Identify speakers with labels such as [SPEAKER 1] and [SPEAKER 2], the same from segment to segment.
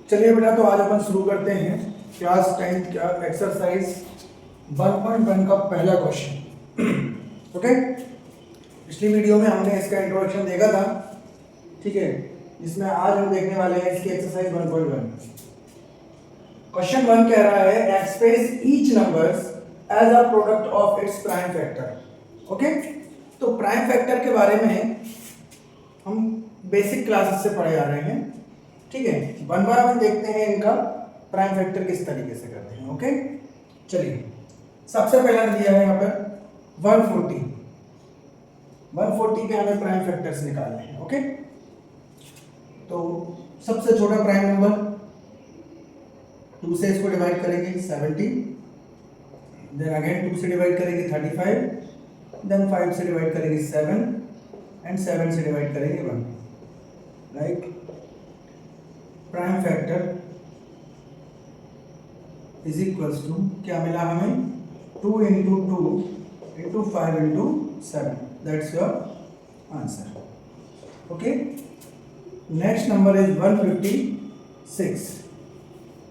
[SPEAKER 1] चलिए बेटा, तो आज अपन शुरू करते हैं क्लास 10th का एक्सरसाइज 1.1 का पहला क्वेश्चन। ओके, पिछली वीडियो में हमने इसका इंट्रोडक्शन देखा था, ठीक है, जिसमें आज हम देखने वाले हैं इसकी एक्सरसाइज 1.1। क्वेश्चन 1 कह रहा है express each numbers as a product of its prime factor. Okay, तो प्राइम फैक्टर के बारे में हम बेसिक क्लासेस से पढ़े आ रहे हैं, ठीक है। 1 बाय 1 देखते हैं इनका प्राइम फैक्टर किस तरीके से करते हैं। ओके, चलिए सबसे पहला दिया है यहाँ पर 140 के हमें प्राइम फैक्टर्स निकालने हैं। ओके, तो सबसे छोटा प्राइम नंबर 2 से इसको डिवाइड करेंगे 70, देन अगेन 2 से डिवाइड करेंगे 35, देन 5 से डिवाइड करेंगे 7 एंड 7 से डिवाइड करेंगे 1। Right, prime factor is equals to क्या मिला हमें 2 into 2 into 5 into 7, that's your answer. Okay, next number is 156।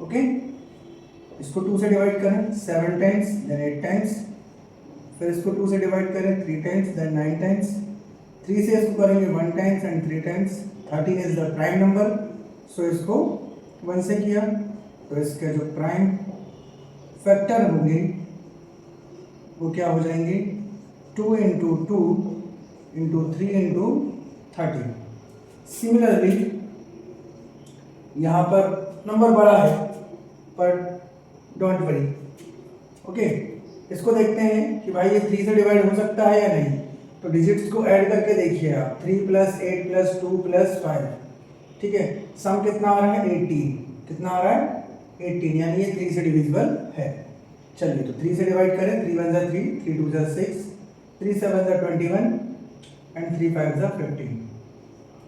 [SPEAKER 1] Okay, इसको 2 से डिवाइड करें 7 टाइम्स, देन 8 टाइम्स, फिर इसको 2 से डिवाइड करें 3 टाइम्स, देन 9 टाइम्स, 3 से इसको करेंगे 1 times and 3 times. 13 is the prime number, so इसको 1 से किया, तो इसके जो प्राइम फैक्टर होंगे वो क्या हो जाएंगे 2 इंटू 2 इंटू 3 इंटू 30। सिमिलरली यहाँ पर नंबर बड़ा है पर डोंट वरी। ओके, इसको देखते हैं कि भाई ये 3 से डिवाइड हो सकता है या नहीं, तो डिजिट्स को ऐड करके देखिए आप 3 + 8 + 2 + 5, ठीक है, सम कितना आ रहा है 18। कितना आ रहा है 18, यानी ये 3 से डिविजिबल है। चलिए, तो 3 से डिवाइड करें 3 × 1 = 3, 3 × 2 = 6, 3 × 7 = 21 एंड 3 × 5 = 15।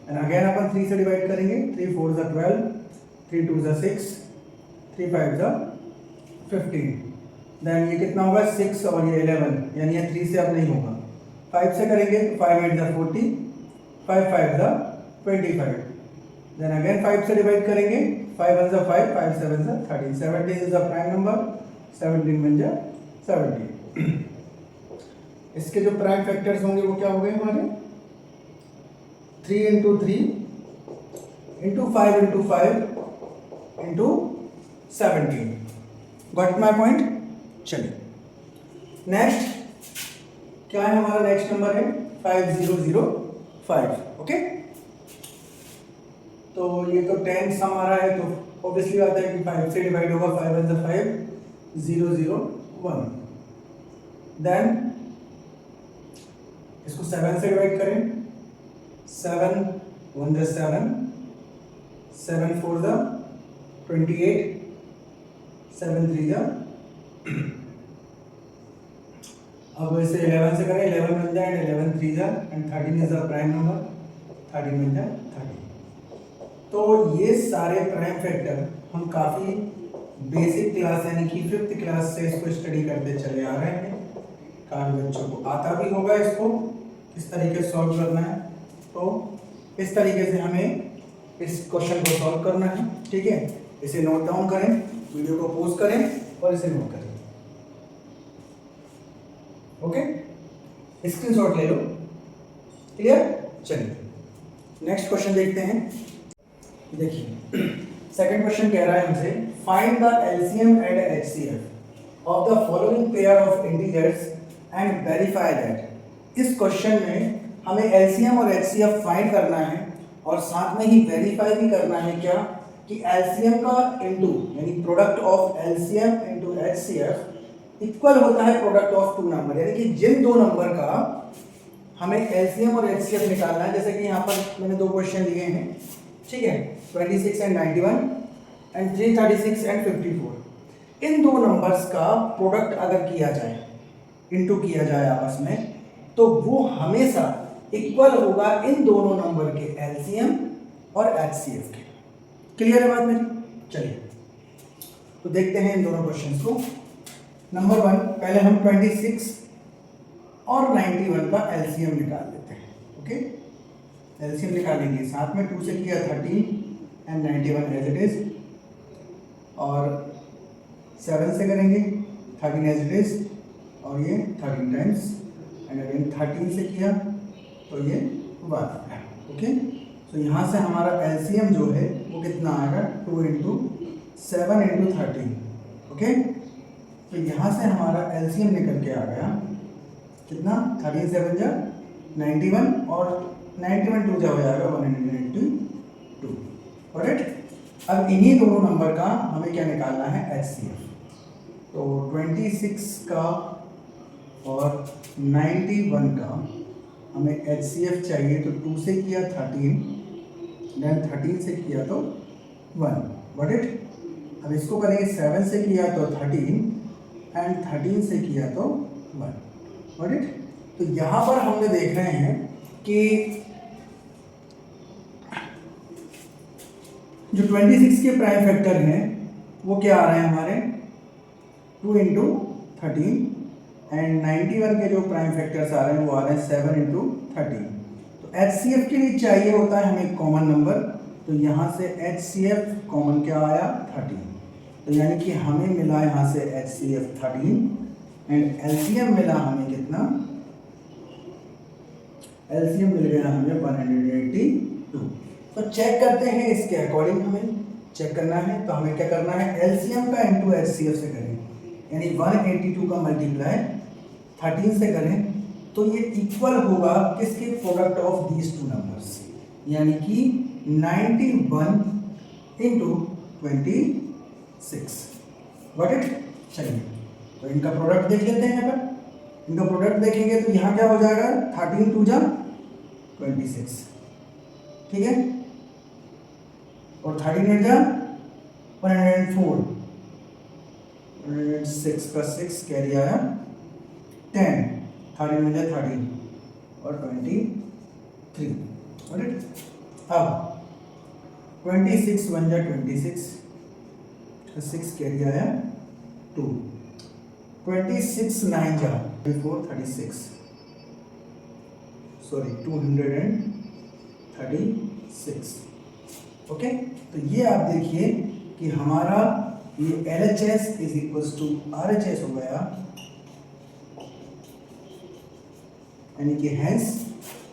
[SPEAKER 1] एंड अगेन अपन 3 से डिवाइड करेंगे 3 × 4 = 12, 3 × 2 = 6, 3 × 5 = 15। देन ये कितना होगा 6 और ये 11, यानी ये 3 से अब नहीं होगा। 5 से करेंगे तो 5 × 8 = 40, 5 × 5 = 25। देन अगेन 5 से डिवाइड करेंगे 5 × 1 = 5, 5 × 7 = 13। 17 इज द प्राइम नंबर, 17 बन जा 70। इसके जो प्राइम फैक्टर्स होंगे वो क्या हो गए हमारे 3 into 3 into 5 into 5 into 17। Got my point. चलिए, नेक्स्ट क्या है हमारा, नेक्स्ट नंबर है 5005। ओके, तो ये तो 10 सम आ रहा है, तो ऑब्वियसली आता है कि 5 से डिवाइड होगा 5 × 5 0 0 1। देन इसको 7 से डिवाइड करें 7 1 = 7, 7 4 = 28, 7 3 = अब इसे 11 से करें 11 बन जाए, 11 3 = and 13 is the prime number, 13 बन जाए 30। तो ये सारे प्राइम फैक्टर हम काफ़ी बेसिक क्लास यानी कि 5th क्लास से इसको स्टडी करते चले आ रहे हैं। काफ़ी बच्चों को आता भी होगा इसको किस तरीके से सॉल्व करना है। तो इस तरीके से हमें इस क्वेश्चन को सॉल्व करना है, ठीक है। इसे नोट डाउन करें, वीडियो को पॉज करें और इसे नोट करें। ओके, स्क्रीनशॉट ले लो। क्लियर। चलिए नेक्स्ट क्वेश्चन देखते हैं। देखिए सेकंड क्वेश्चन कह रहा है हमसे find the LCM and HCF of the following pair of integers and verify that. इस क्वेश्चन में हमें एलसीएम और एचसीएफ फाइंड करना है और साथ में ही वेरीफाई भी करना है क्या कि एलसीएम का इनटू यानी product of LCM into HCF equal होता है प्रोडक्ट ऑफ 2 नंबर, यानी कि जिन 2 नंबर का हमें एलसीएम और एचसीएफ निकालना है। जैसे कि यहाँ पर मैंने 2 क्वेश्चन लिए हैं, ठीक है, 26 and 91 and 336 and 54। In 2 numbers का प्रोडक्ट अगर किया जाए, इनटू किया जाए आपस में, तो वो हमेशा इक्वल होगा इन दोनों नंबर के एलसीएम और एचसीएफ के। क्लियर है बात मेरी। चलिए तो देखते हैं इन दोनों क्वेश्चंस को। नंबर 1, पहले हम 26 और 91 का एलसीएम निकाल लेते हैं। ओके, एलसीएम निकालेंगे, साथ में 2 से किया 13 एंड 91 एज इट इज, और 7 से करेंगे 13 एज इट इज, और ये 13 टाइम्स, एंड अगेन 13 से किया तो ये 1 है। ओके, तो यहाँ से हमारा एलसीएम जो है वो कितना आएगा, 2 इंटू 7 इंटू 13। ओके, तो यहाँ से हमारा एलसीएम निकल के आ गया कितना, 13 7 जा 91, और 91 2 जा हो जाएगा 182। करेक्ट। अब इन्हीं दोनों नंबर का हमें क्या निकालना है, एचसीएफ। तो 26 का और 91 का हमें एचसीएफ चाहिए, तो 2 से किया 13, देन 13 से किया तो 1। Got it. अब इसको करेंगे 7 से किया तो 13, एंड 13 से किया तो 1। Got it. तो यहाँ पर हमने देख रहे हैं कि जो 26 के प्राइम फैक्टर हैं वो क्या आ रहे हैं हमारे, 2 इंटू 13, एंड 91 के जो प्राइम फैक्टर्स आ रहे हैं वो आ रहे हैं 7 इंटू 13। तो एचसीएफ के लिए चाहिए होता है हमें कॉमन नंबर, तो यहाँ से एचसीएफ कॉमन क्या आया, 13। तो यानी कि हमें मिला यहाँ से एचसीएफ 13, एंड एलसीएम मिला हमें कितना, एलसीएम मिल गया हमें 182। तो चेक करते हैं इसके अकॉर्डिंग, हमें चेक करना है तो हमें क्या करना है, एलसीएम का इंटू एचसीएफ से करें, यानी 182 का मल्टीप्लाई 13 से करें तो ये इक्वल होगा किसके, product of these two numbers, यानी कि 91 इंटू 26। Got it. चलिए तो इनका प्रोडक्ट देख लेते हैं। यहाँ पर इनका प्रोडक्ट देखेंगे तो यहाँ क्या हो जाएगा, 13 2 जा 26, ठीक है, और 13 8 जा 104, 106 का 6 कैरी आया 10, 13 में जाए 13 और 23। राइट। अब 26 1 जा 26, 6 कैरी आया 2, 26 9 जा 34 36, सॉरी 236। ओके, तो ये आप देखिए कि हमारा ये LHS is equals to RHS हो गया, यानी कि हैंस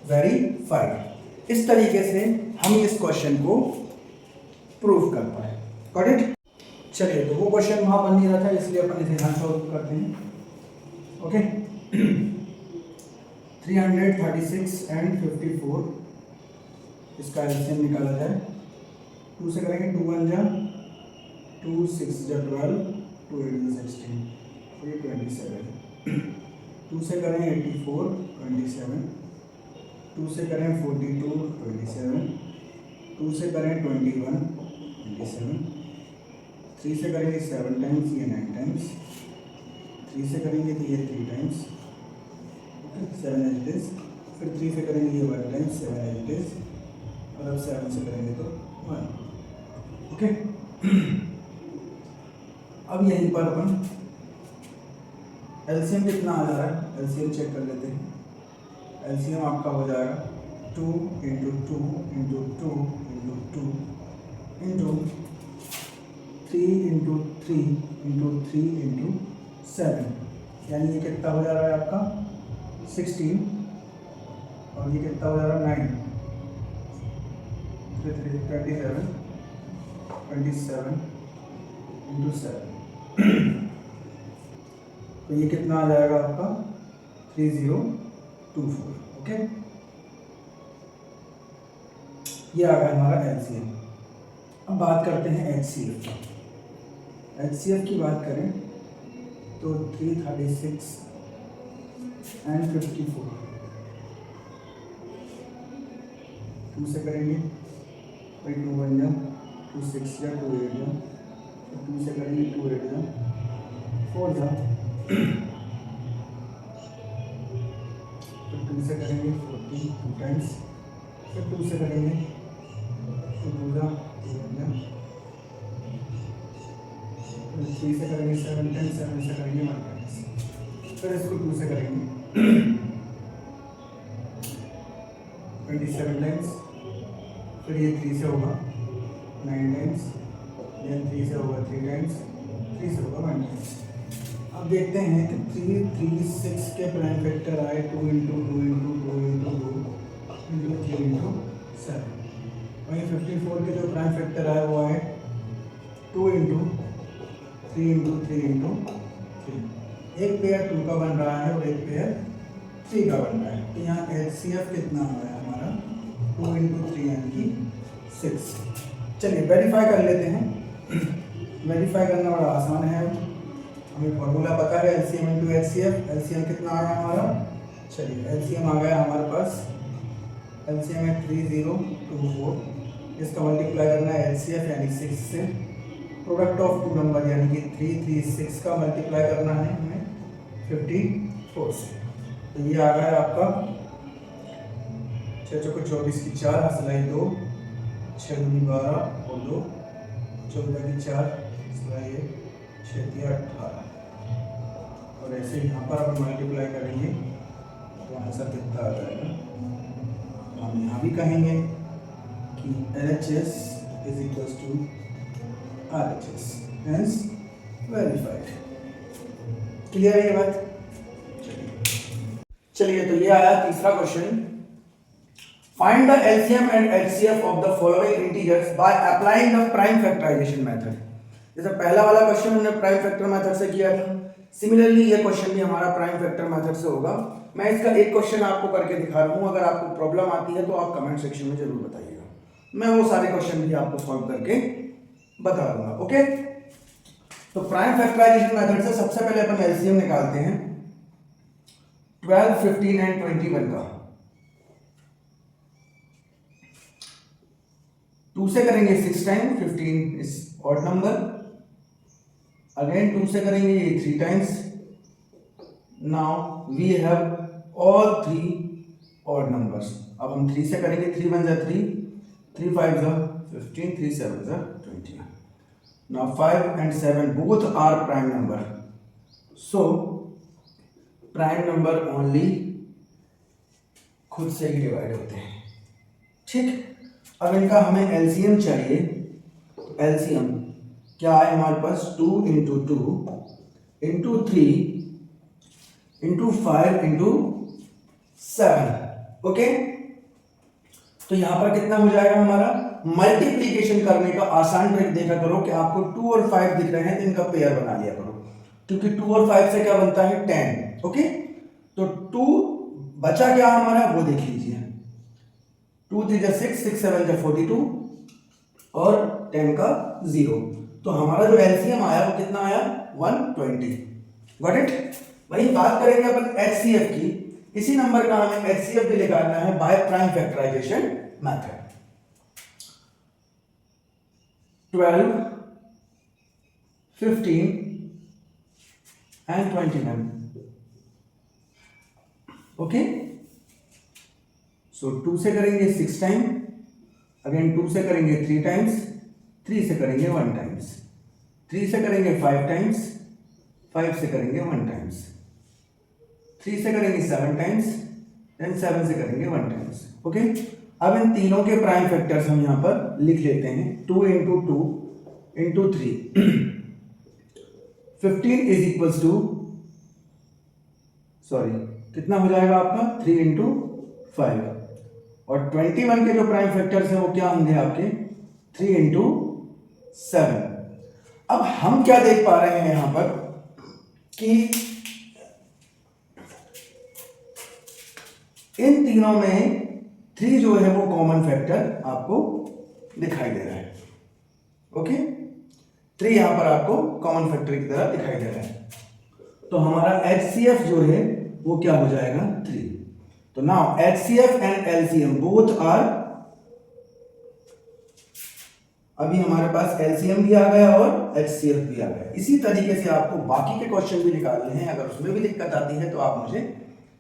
[SPEAKER 1] वेरीफाइड। इस तरीके से हम इस क्वेश्चन को प्रूव कर पाए। Got it. चलिए, तो वो क्वेश्चन वहां बन नहीं रहा था इसलिए अपन इसे यहाँ सॉल्व करते हैं। ओके, 336 एंड 54, इसका एलसीएम निकाला जाए। 2 से करेंगे 2 1 जा 2 6 जा 12, 2 8 जा 16, तो ये 27। 2 से करें 84 27, 2 से करें 42 27, 2 से करें 21 27, 3 से करेंगे 7 टाइम्स, ये 9 टाइम्स, 3 से करेंगे तो ये 3 टाइम्स, 7 एज इट इज, फिर 3 से करेंगे ये 1 टाइम्स, 7 एज इट इज, और अब 7 से करेंगे तो 1। ओके, अब यहीं पर अपन एलसीएम कितना आ जा रहा है, एलसीएम चेक कर लेते हैं। एलसीएम आपका हो जाएगा 2 into 2 into 2 into 2 into 3 into 3 into 3 into 7, यानी ये कितना हो जा रहा है आपका 16, और ये कितना हो जा रहा है 9, 27 इंटू 7, तो ये कितना आ जाएगा आपका 3024। ओके, ये आ गया हमारा एलसीएम। अब बात करते हैं एचसीएफ की। एचसीएफ की बात करें तो 336 एंड 54, 2 से करेंगे 2 1 जा 2 6 जा 2 8 जा, 2 से करेंगे 2 8 जा 4 जा, 2 से करेंगे 40 2 टाइम्स, फिर 2 से करेंगे 2 जा 2 जा, 3 से करेंगे 7 टाइम्स, 7 से करेंगे 1 टाइम्स, फिर इसको 2 से करेंगे 27 टाइम्स, फिर ये 3 से होगा 9 टाइम्स, देन 3 से होगा 3 टाइम्स, 3 से होगा 1 टाइम्स। अब देखते हैं कि 3 3 6 के प्राइम फैक्टर आए 2 into 2 into 2 into 2 into 3 into 7। वहीं 54 के जो प्राइम फैक्टर आए वो आए 2 इंटू 3 इंटू 3 इंटू 3। एक पेयर 2 का बन रहा है और एक पेयर 3 का बन रहा है। तो यहाँ HCF कितना आ गया हमारा 2 इंटू 3 यानी कि 6। चलिए वेरीफाई कर लेते हैं। वेरीफाई करना बड़ा आसान है। हमें फॉर्मूला पता है LCM इंटू HCF। LCM कितना आया हमारा, चलिए LCM आ गया हमारे पास, LCM है 3024। इसका मल्टीप्लाई करना है LCF यानी 6 से, प्रोडक्ट ऑफ टू नंबर यानी कि 336 का मल्टीप्लाई करना है हमें 54 से। तो ये आ गया आपका 6 चौको 24 की 4 हसलाई 2, 6 दूनी 12 और 2 14 की 4 हसलाई 1 6 दिया 18। और ऐसे यहाँ पर अपन मल्टीप्लाई करेंगे तो आंसर कितना आ जाएगा। हम यहाँ भी कहेंगे कि LHS is equals to RHS, hence verified. Clear है ये बात? चलिए तो ये आया तीसरा question. Find the LCM and HCF of the following integers by applying the prime factorisation method. जैसे पहला वाला क्वेश्चन हमने प्राइम फैक्टर मेथड से किया था, सिमिलरली ये क्वेश्चन भी हमारा प्राइम फैक्टर मेथड से होगा। मैं इसका एक क्वेश्चन आपको करके दिखा रहा हूँ, अगर आपको प्रॉब्लम आती है तो आप कमेंट सेक्शन में जरूर बताइएगा, मैं वो सारे क्वेश्चन भी आपको सॉल्व करके बता दूंगा। ओके, तो प्राइम फैक्टराइजेशन मेथड से सबसे पहले अपन LCM निकालते हैं 12, 15 एंड 21 का। 2 से करेंगे 6 time, 15 is odd number, again 2 से करेंगे ये 3 times. Now we have all 3 odd numbers. अब हम 3 से करेंगे, 3 1 जा 3, 3 5 जा 15, 3 7 जा 20। Now 5 and 7 both are prime number, so prime number only खुद से ही डिवाइड होते हैं। ठीक, अब इनका हमें LCM चाहिए। LCM क्या है हमारे पास, 2 into 2 into 3 into 5 into 7। Okay, तो यहां पर कितना हो जाएगा हमारा, मल्टीप्लीकेशन करने का आसान ट्रिक देखा करो कि आपको 2 और 5 दिख रहे हैं तो इनका पेयर बना लिया करो, क्योंकि 2 और 5 से क्या बनता है 10। ओके, तो 2 बचा क्या हमारा वो देख लीजिए, 2 3 6, 6 7 42 और 10 का 0। तो हमारा जो LCM आया वो कितना आया 120। Got it? वही बात करेंगे अपन HCF की। इसी नंबर का हमें HCF भी निकालना है by prime factorisation method. 12, 15 and 21। Okay, so 2 से करेंगे 6 टाइम, अगेन 2 से करेंगे 3 टाइम्स, 3 से करेंगे 1 टाइम्स, 3 से करेंगे 5 टाइम्स, 5 से करेंगे 1 टाइम्स, 3 से करेंगे 7 टाइम्स, देन 7 से करेंगे 1 टाइम्स। ओके, अब इन तीनों के प्राइम फैक्टर्स हम यहां पर लिख लेते हैं, 2 into 2 into 3 15 is equals to, sorry कितना हो जाएगा आपका 3 इंटू 5, और 21 के जो प्राइम फैक्टर्स हैं वो क्या होंगे आपके 3 इंटू 7। अब हम क्या देख पा रहे हैं यहां पर कि इन तीनों में 3 जो है वो कॉमन फैक्टर आपको दिखाई दे रहा है। ओके, 3 यहां पर आपको कॉमन फैक्टर की तरह दिखाई दे रहा है, तो हमारा HCF जो है वो क्या हो जाएगा 3। तो now HCF and LCM both are, अभी हमारे पास LCM भी आ गया और HCF भी आ गया। इसी तरीके से आपको बाकी के क्वेश्चन भी निकालने हैं, अगर उसमें भी दिक्कत आती है तो आप मुझे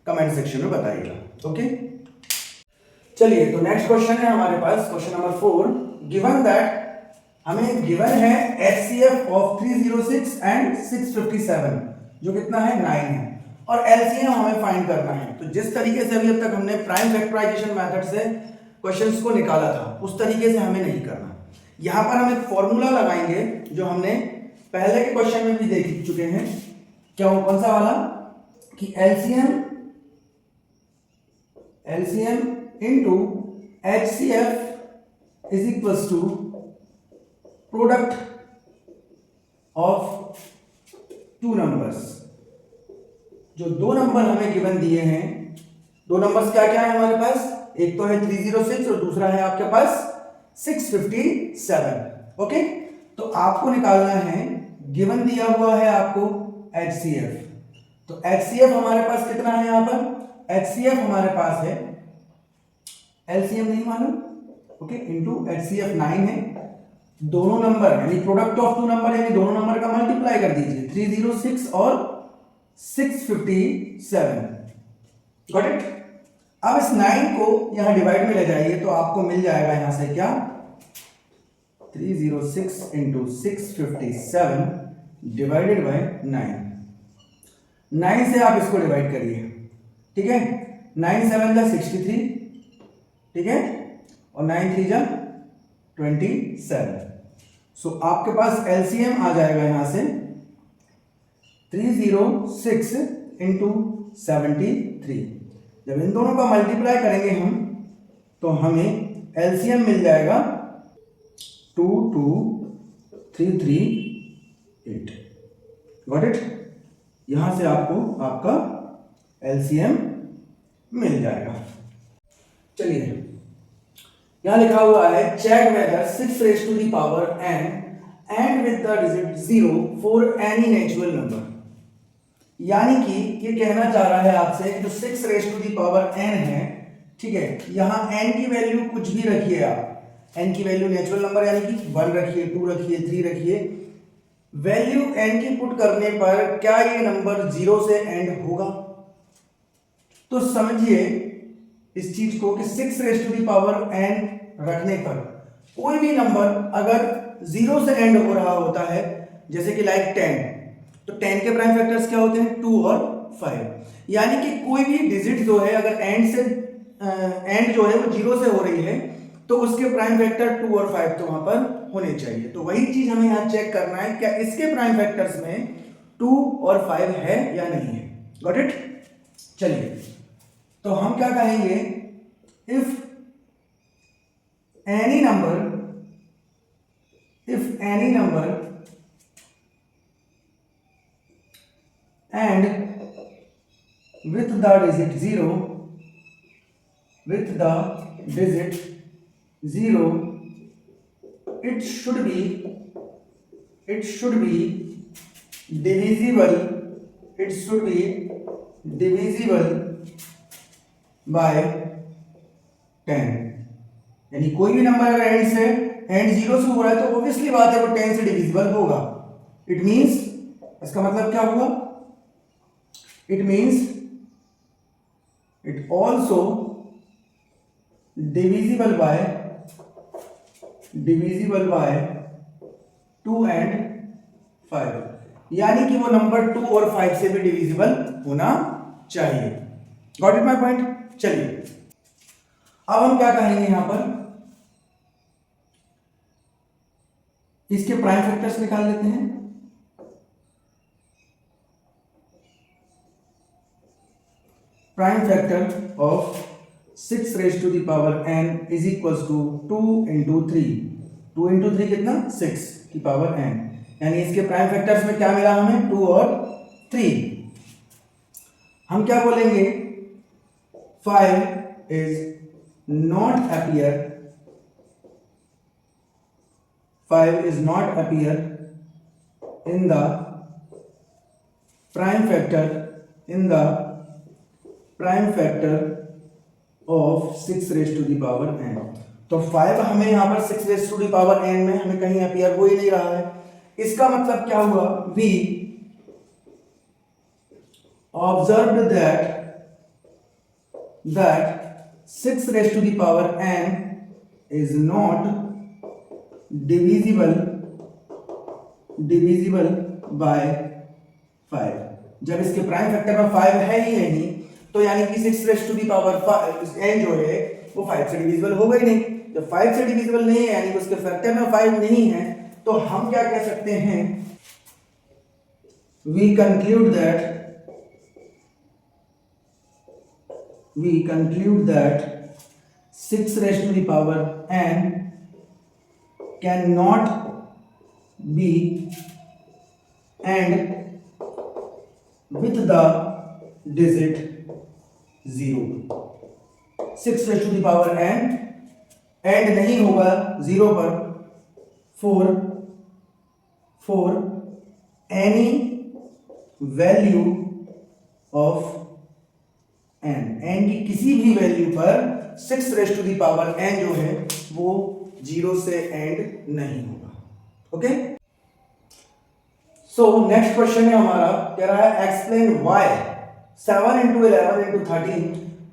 [SPEAKER 1] कमेंट सेक्शन में बताइएगा। ओके, चलिए तो नेक्स्ट क्वेश्चन है हमारे पास, क्वेश्चन नंबर 4। गिवन दैट, हमें गिवन है HCF ऑफ 306 एंड 657 जो कितना है 9 है, और LCM हमें फाइंड करना है। तो जिस तरीके से अभी अब तक हमने प्राइम फैक्टराइजेशन मेथड से क्वेश्चंस को निकाला था उस तरीके से हमें नहीं करना। यहां पर हम एक फॉर्मूला लगाएंगे जो हमने पहले के क्वेश्चन में भी देख चुके हैं। क्या वो कौन सा वाला कि LCM into HCF is equals to product of two numbers. जो दो नंबर हमें गिवन दिए हैं, दो नंबर्स क्या क्या है हमारे पास, एक तो है 306 और दूसरा है आपके पास 657। ओके, तो आपको निकालना है, गिवन दिया हुआ है आपको HCF। तो HCF हमारे पास कितना है यहां पर, HCF हमारे पास है, LCM नहीं मालूम, ओके, इनटू HCF 9 है। दोनों नंबर यानी प्रोडक्ट ऑफ टू नंबर यानी दोनों नंबर का मल्टीप्लाई कर दीजिए, 306 और 657। Got it. अब इस 9 को यहां डिवाइड में ले जाइए तो आपको मिल जाएगा यहां से क्या, 306 इंटू 657 डिवाइडेड बाय 9। 9 से आप इसको डिवाइड करिए, ठीक है, 9 7 जा 63, ठीक है, और 9 3 जा 27। सो आपके पास एलसीएम आ जाएगा यहां से 306 इंटू 73। जब इन दोनों का मल्टीप्लाई करेंगे हम तो हमें एलसीएम मिल जाएगा 22338। Got it. यहां से आपको आपका एलसीएम मिल जाएगा। चलिए, यहां लिखा हुआ है check whether 6 raise to the power n and with the digit 0 for any natural number. यानी कि ये कहना चाह रहा है आपसे जो 6 raise to the power n है, ठीक है, यहां n की वैल्यू कुछ भी रखिए आप, n की वैल्यू नेचुरल नंबर यानी कि 1 रखिए, 2 रखिए, 3 रखिए, वैल्यू n की पुट करने पर क्या ये नंबर 0 से एंड होगा? तो समझिए इस चीज को कि 6 raise to the power n रखने पर कोई भी नंबर अगर 0 से एंड हो रहा होता है, जैसे कि लाइक 10, तो 10 के प्राइम फैक्टर्स क्या होते हैं, 2 और 5। यानी कि कोई भी डिजिट जो है अगर एंड जो है वो 0 से हो रही है तो उसके प्राइम फैक्टर 2 और 5 तो वहां पर होने चाहिए। तो वही चीज हमें यहां चेक करना है, क्या इसके प्राइम फैक्टर्स में 2 और 5 है या नहीं है। Got it. चलिए, तो हम क्या कहेंगे, if any number and with the digit 0 it should be divisible by 10। यानी कोई भी नंबर अगर एंड 0 से हो रहा है तो ऑब्वियसली बात है वो 10 से डिविजिबल होगा। इट मींस, इसका मतलब क्या हुआ, it means it also divisible by 2 and 5। यानी कि वो नंबर 2 और 5 से भी डिविजिबल होना चाहिए। Got it my point. चलिए, अब हम क्या कहेंगे यहां पर, इसके प्राइम फैक्टर्स निकाल लेते हैं। Prime factor of 6 raise to the power n is equals to 2 into 3। 2 into 3 कितना, 6 की पावर n। यानी इसके प्राइम फैक्टर्स में क्या मिला हमें, 2 और 3। हम क्या बोलेंगे, 5 is not appear in the prime factor of 6 raised to the power n। तो 5 हमें यहां पर 6 raised to the power n में हमें कहीं अपीयर हो ही नहीं रहा है। इसका मतलब क्या हुआ, we observed that 6 raised to the power n is not divisible by 5। जब इसके प्राइम फैक्टर में 5 है ही नहीं तो यानी कि 6 raise to the power n जो है वो 5 से डिविजिबल होगा ही नहीं। जब 5 से डिविजिबल नहीं है यानी कि उसके फैक्टर में 5 नहीं है, तो हम क्या कह सकते हैं, we conclude that 6 raised to the power n cannot be and with the digit 0. 6 raised to the power n and नहीं होगा 0 पर for any value of n की किसी भी वैल्यू पर 6 raise to the power n जो है वो 0 से एंड नहीं होगा। ओके, सो नेक्स्ट क्वेश्चन है हमारा, कह रहा है explain why 7 into 11 into 13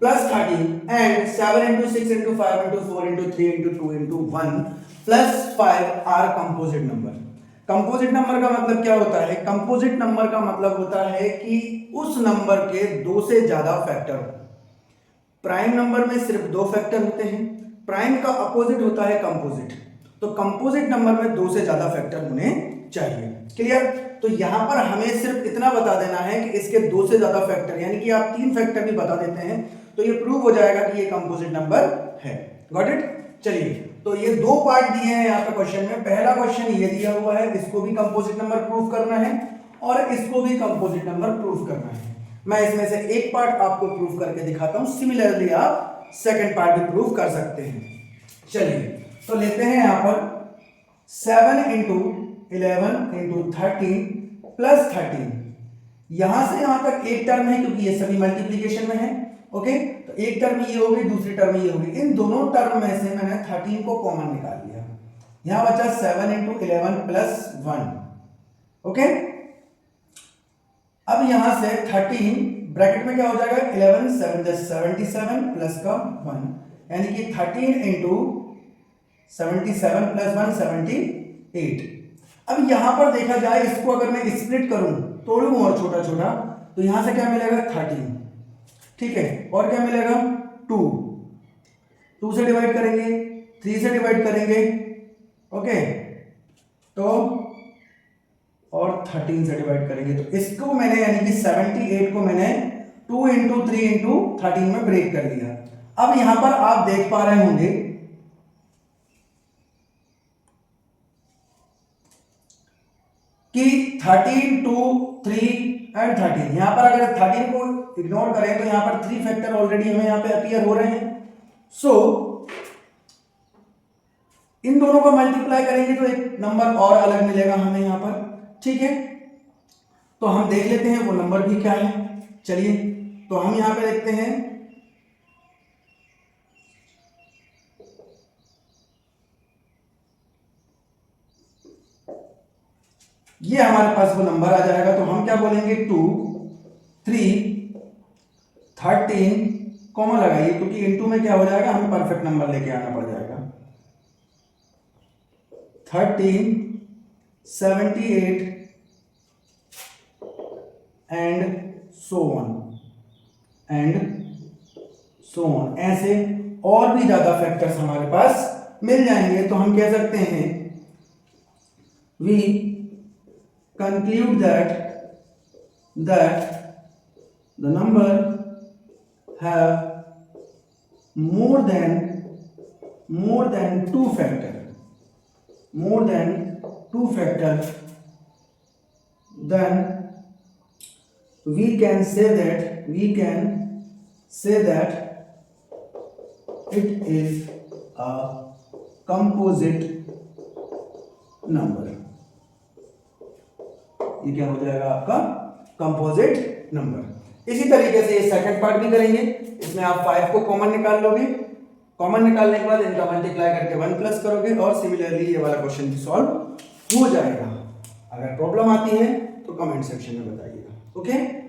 [SPEAKER 1] plus 13 and 7 into 6 into 5 into 4 into 3 into 2 into 1 plus 5 are composite number। Composite number का मतलब क्या होता है? कंपोजिट नंबर का मतलब होता है कि उस नंबर के 2 से ज्यादा फैक्टर हो। प्राइम नंबर में सिर्फ 2 फैक्टर होते हैं, प्राइम का अपोजिट होता है कंपोजिट, तो कंपोजिट नंबर में 2 से ज्यादा फैक्टर होने चाहिए। क्लियर? तो यहां पर हमें सिर्फ इतना बता देना है कि इसके 2 से ज्यादा फैक्टर, यानी कि आप 3 फैक्टर भी बता देते हैं तो ये प्रूव हो जाएगा कि ये कंपोजिट नंबर है। Got it? चलिए, तो ये 2 पार्ट दिए हैं यहाँ पे क्वेश्चन में। पहला क्वेश्चन ये दिया हुआ है, इसको भी कंपोजिट नंबर प्रूव करना है और इसको भी कंपोजिट नंबर प्रूव करना है। मैं इसमें से एक पार्ट आपको प्रूव करके दिखाता हूं, सिमिलरली आप सेकंड पार्ट भी प्रूव कर सकते हैं। चलिए, तो लेते हैं यहाँ पर 7 into 11 into 13 plus 13। यहां से यहां तक एक टर्म है क्योंकि ये सभी मल्टीप्लीकेशन में है। ओके, तो एक टर्म ये होगी, दूसरी टर्म ये होगी। इन दोनों टर्म में से मैंने 13 को कॉमन निकाल लिया। यहां बचा 7 into 11 plus 1। ओके, अब यहां से 13 ब्रैकेट में क्या हो जाएगा, 11 7 77 प्लस का 1, यानी कि 13 into 77 plus 1 78। अब यहां पर देखा जाए, इसको अगर मैं स्प्लिट करूं, तोड़ूं और छोटा छोटा, तो यहां से क्या मिलेगा 13, ठीक है, और क्या मिलेगा 2 से डिवाइड करेंगे, 3 से डिवाइड करेंगे, ओके, तो और 13 से डिवाइड करेंगे। तो इसको मैंने यानी कि 78 को मैंने 2 into 3 into 13 में ब्रेक कर लिया। अब यहां पर आप देख पा रहे होंगे कि 13 2 3 एंड 13, यहां पर अगर 13 को इग्नोर करें तो यहां पर 3 फैक्टर ऑलरेडी हमें यहां पे अपीयर हो रहे हैं। सो इन दोनों को मल्टीप्लाई करेंगे तो एक नंबर और अलग मिलेगा हमें यहां पर, ठीक है। तो हम देख लेते हैं वो नंबर भी क्या है। चलिए, तो हम यहां पे देखते हैं, ये हमारे पास वो नंबर आ जाएगा। तो हम क्या बोलेंगे, 2 3 13 कॉमा लगाइए क्योंकि इनटू में क्या हो जाएगा, हमें परफेक्ट नंबर लेके आना पड़ जाएगा। 13 78 एंड सो ऑन, ऐसे और भी ज्यादा फैक्टर्स हमारे पास मिल जाएंगे। तो हम कह सकते हैं, we conclude that the number have more than 2 factors, then we can say that it is a composite number। ये क्या हो जाएगा आपका कंपोजिट नंबर। इसी तरीके से ये सेकंड पार्ट भी करेंगे। इसमें आप 5 को कॉमन निकाल लोगे, कॉमन निकालने के बाद इनका मल्टीप्लाई करके 1 प्लस करोगे और सिमिलरली ये वाला क्वेश्चन भी सॉल्व हो जाएगा। अगर प्रॉब्लम आती है तो कमेंट सेक्शन में बताइएगा। ओके।